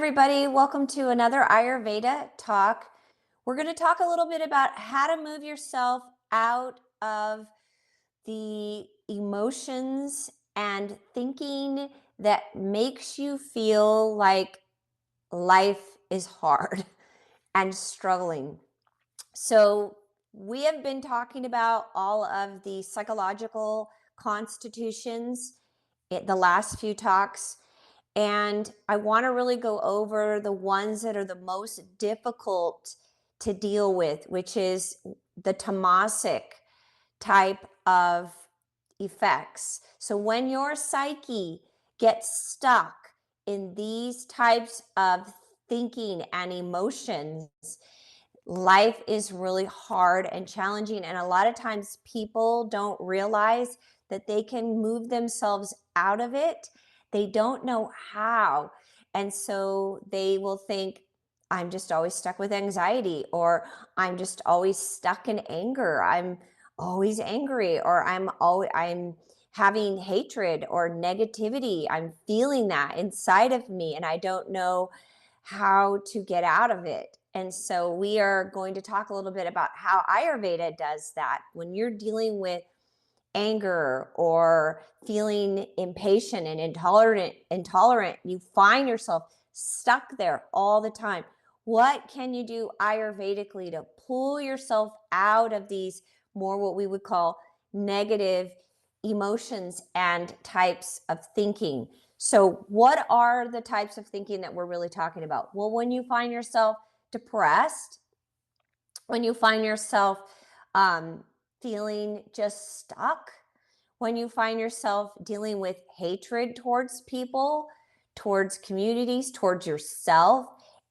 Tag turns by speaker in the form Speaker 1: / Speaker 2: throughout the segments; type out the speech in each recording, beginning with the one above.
Speaker 1: everybody. Welcome to another Ayurveda talk. We're going to talk a little bit about how to move yourself out of the emotions and thinking that makes you feel like life is hard and struggling. So, we have been talking about all of the psychological constitutions in the last few talks. And I want to really go over the ones that are the most difficult to deal with, which is the tamasic type of effects. So when your psyche gets stuck in these types of thinking and emotions, life is really hard and challenging. And a lot of times people don't realize that they can move themselves out of it. They don't know how. And so they will think, I'm just always stuck with anxiety, or I'm just always stuck in anger. I'm always angry, or I'm having hatred or negativity. I'm feeling that inside of me and I don't know how to get out of it. And so we are going to talk a little bit about how Ayurveda does that. When you're dealing with anger or feeling impatient and intolerant, you find yourself stuck there all the time. What can you do Ayurvedically to pull yourself out of these more what we would call negative emotions and types of thinking? So, what are the types of thinking that we're really talking about? Well, when you find yourself depressed, when you find yourself um, feeling just stuck, when you find yourself dealing with hatred towards people, towards communities, towards yourself,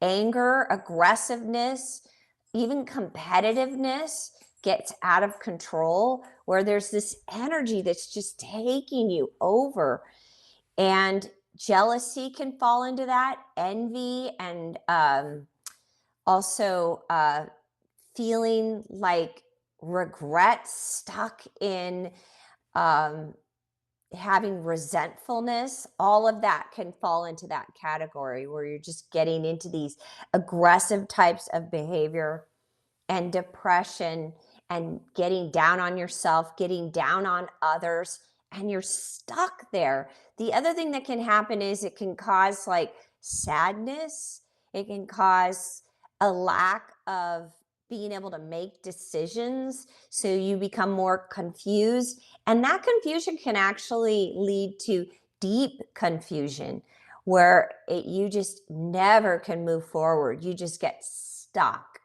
Speaker 1: anger, aggressiveness, even competitiveness gets out of control, where there's this energy that's just taking you over. And jealousy can fall into that, envy, and also feeling like regret, stuck in um, having resentfulness. All of that can fall into that category where you're just getting into these aggressive types of behavior and depression and getting down on yourself, getting down on others, and you're stuck there. The other thing that can happen is it can cause like sadness, it can cause a lack of being able to make decisions. So you become more confused. And that confusion can actually lead to deep confusion where you just never can move forward. You just get stuck.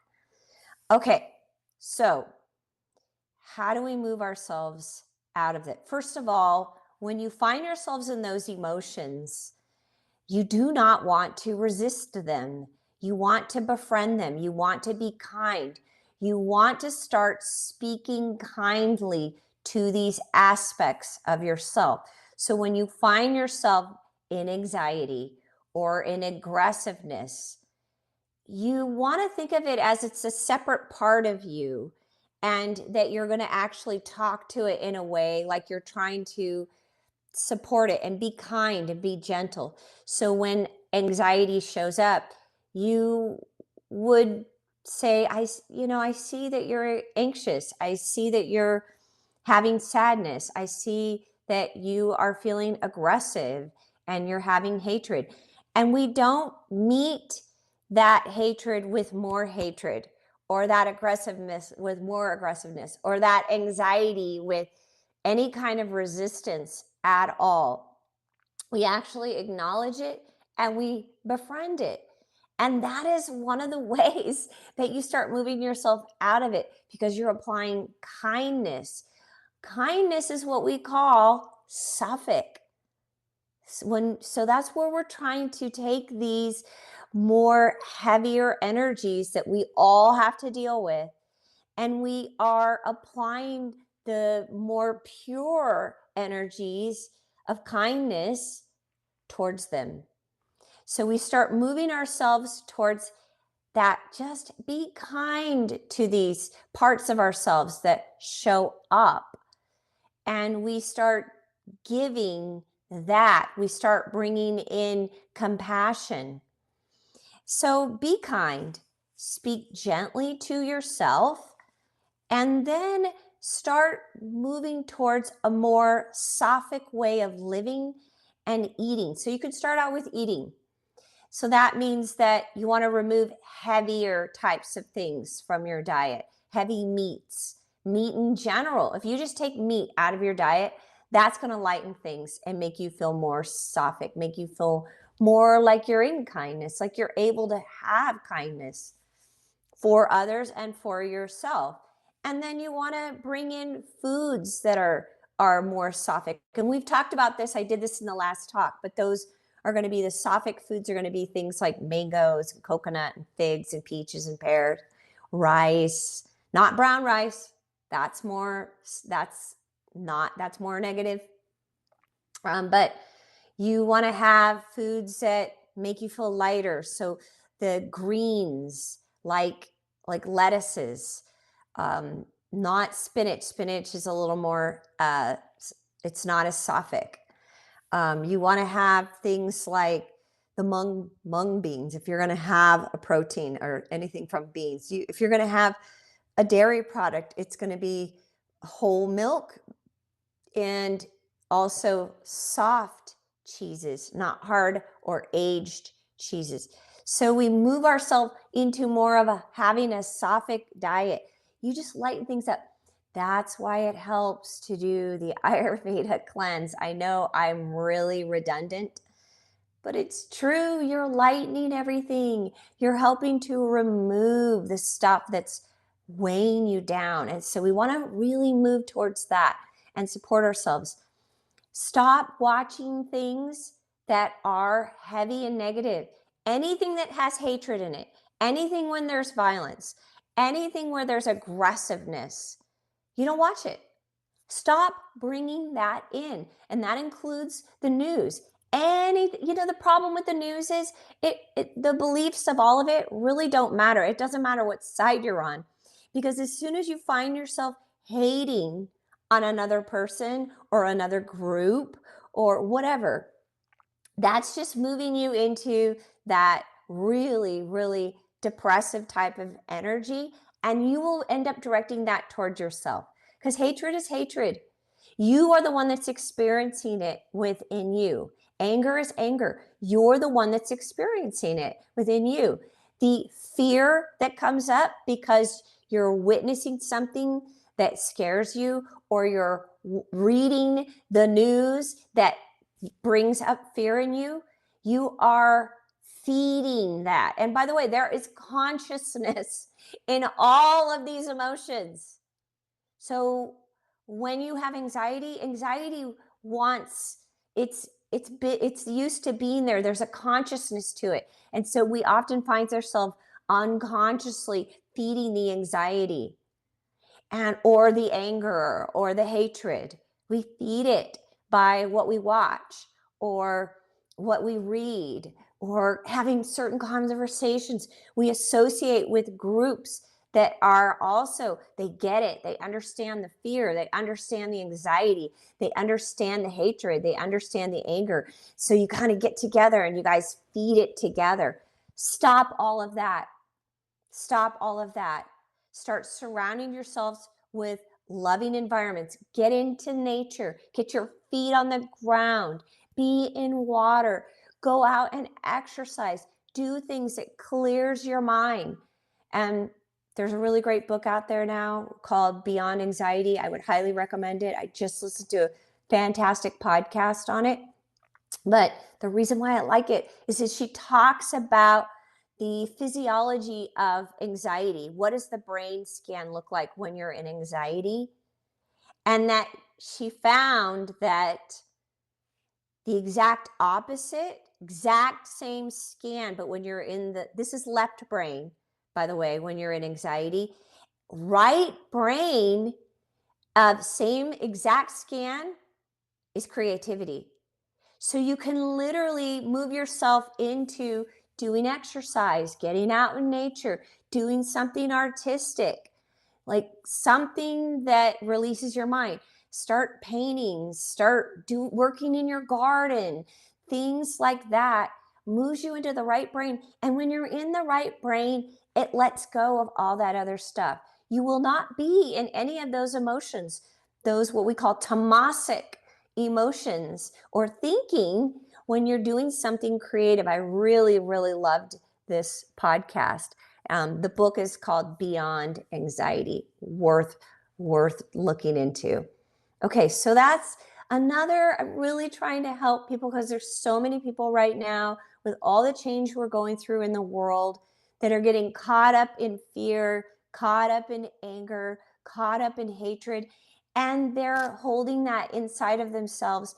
Speaker 1: Okay, so how do we move ourselves out of it? First of all, when you find yourselves in those emotions, you do not want to resist them. You want to befriend them. You want to be kind. You want to start speaking kindly to these aspects of yourself. So when you find yourself in anxiety or in aggressiveness, you want to think of it as it's a separate part of you, and that you're going to actually talk to it in a way like you're trying to support it and be kind and be gentle. So when anxiety shows up, you would say, I see that you're anxious. I see that you're having sadness. I see that you are feeling aggressive and you're having hatred. And we don't meet that hatred with more hatred, or that aggressiveness with more aggressiveness, or that anxiety with any kind of resistance at all. We actually acknowledge it and we befriend it. And that is one of the ways that you start moving yourself out of it, because you're applying kindness. Kindness is what we call Suffolk. So that's where we're trying to take these more heavier energies that we all have to deal with, and we are applying the more pure energies of kindness towards them. So we start moving ourselves towards that. Just be kind to these parts of ourselves that show up, and we start giving that. We start bringing in compassion. So be kind, speak gently to yourself, and then start moving towards a more sophic way of living and eating. So you could start out with eating. So that means that you want to remove heavier types of things from your diet, heavy meats, meat in general. If you just take meat out of your diet, that's going to lighten things and make you feel more sophic, make you feel more like you're in kindness, like you're able to have kindness for others and for yourself. And then you want to bring in foods that are more sophic. And we've talked about this. I did this in the last talk, but those are going to be the sophic foods are going to be things like mangoes and coconut and figs and peaches and pears, rice, not brown rice. That's more that's more negative. But you want to have foods that make you feel lighter. So the greens, like lettuces, not spinach. Spinach is a little more. It's not as sophic. You want to have things like the mung beans. If you're going to have a protein or anything from beans, if you're going to have a dairy product, it's going to be whole milk and also soft cheeses, not hard or aged cheeses. So we move ourselves into more of a having a sophic diet. You just lighten things up. That's why it helps to do the Ayurveda cleanse. I know I'm really redundant, but it's true. You're lightening everything. You're helping to remove the stuff that's weighing you down. And so we want to really move towards that and support ourselves. Stop watching things that are heavy and negative. Anything that has hatred in it, anything when there's violence, anything where there's aggressiveness, you don't watch it. Stop bringing that in. And that includes the news. The problem with the news is the beliefs of all of it really don't matter. It doesn't matter what side you're on. Because as soon as you find yourself hating on another person or another group or whatever, that's just moving you into that really, really depressive type of energy. And you will end up directing that towards yourself because hatred is hatred. You are the one that's experiencing it within you. Anger is anger. You're the one that's experiencing it within you. The fear that comes up because you're witnessing something that scares you or you're reading the news that brings up fear in you, you are feeding that. And by the way, there is consciousness in all of these emotions. So when you have anxiety wants it's used to being there. There's a consciousness to it. And so we often find ourselves unconsciously feeding the anxiety and or the anger or the hatred. We feed it by what we watch or what we read or having certain conversations. We associate with groups that are also, they get it, they understand the fear, they understand the anxiety, they understand the hatred, they understand the anger. So you kind of get together and you guys feed it together. Stop all of that. Stop all of that. Start surrounding yourselves with loving environments. Get into nature. Get your feet on the ground. Be in water. Go out and exercise. Do things that clears your mind. And there's a really great book out there now called Beyond Anxiety. I would highly recommend it. I just listened to a fantastic podcast on it. But the reason why I like it is that she talks about the physiology of anxiety. What does the brain scan look like when you're in anxiety? And that she found that the exact opposite, exact same scan, but when you're this is left brain, by the way, when you're in anxiety, right brain of same exact scan is creativity. So you can literally move yourself into doing exercise, getting out in nature, doing something artistic, like something that releases your mind. Start painting, working in your garden, things like that moves you into the right brain. And when you're in the right brain, it lets go of all that other stuff. You will not be in any of those emotions, those what we call tamasic emotions or thinking when you're doing something creative. I really, really loved this podcast. The book is called Beyond Anxiety, worth looking into. Okay, so that's another. I'm really trying to help people because there's so many people right now with all the change we're going through in the world that are getting caught up in fear, caught up in anger, caught up in hatred, and they're holding that inside of themselves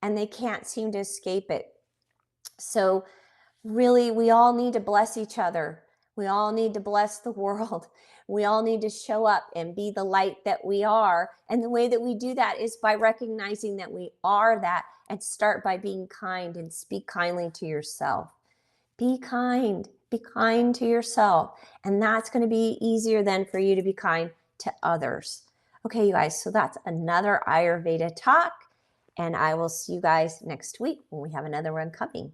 Speaker 1: and they can't seem to escape it. So really, we all need to bless each other. We all need to bless the world. We all need to show up and be the light that we are. And the way that we do that is by recognizing that we are that, and start by being kind and speak kindly to yourself. Be kind to yourself. And that's going to be easier then for you to be kind to others. Okay, you guys, so that's another Ayurveda talk. And I will see you guys next week when we have another one coming.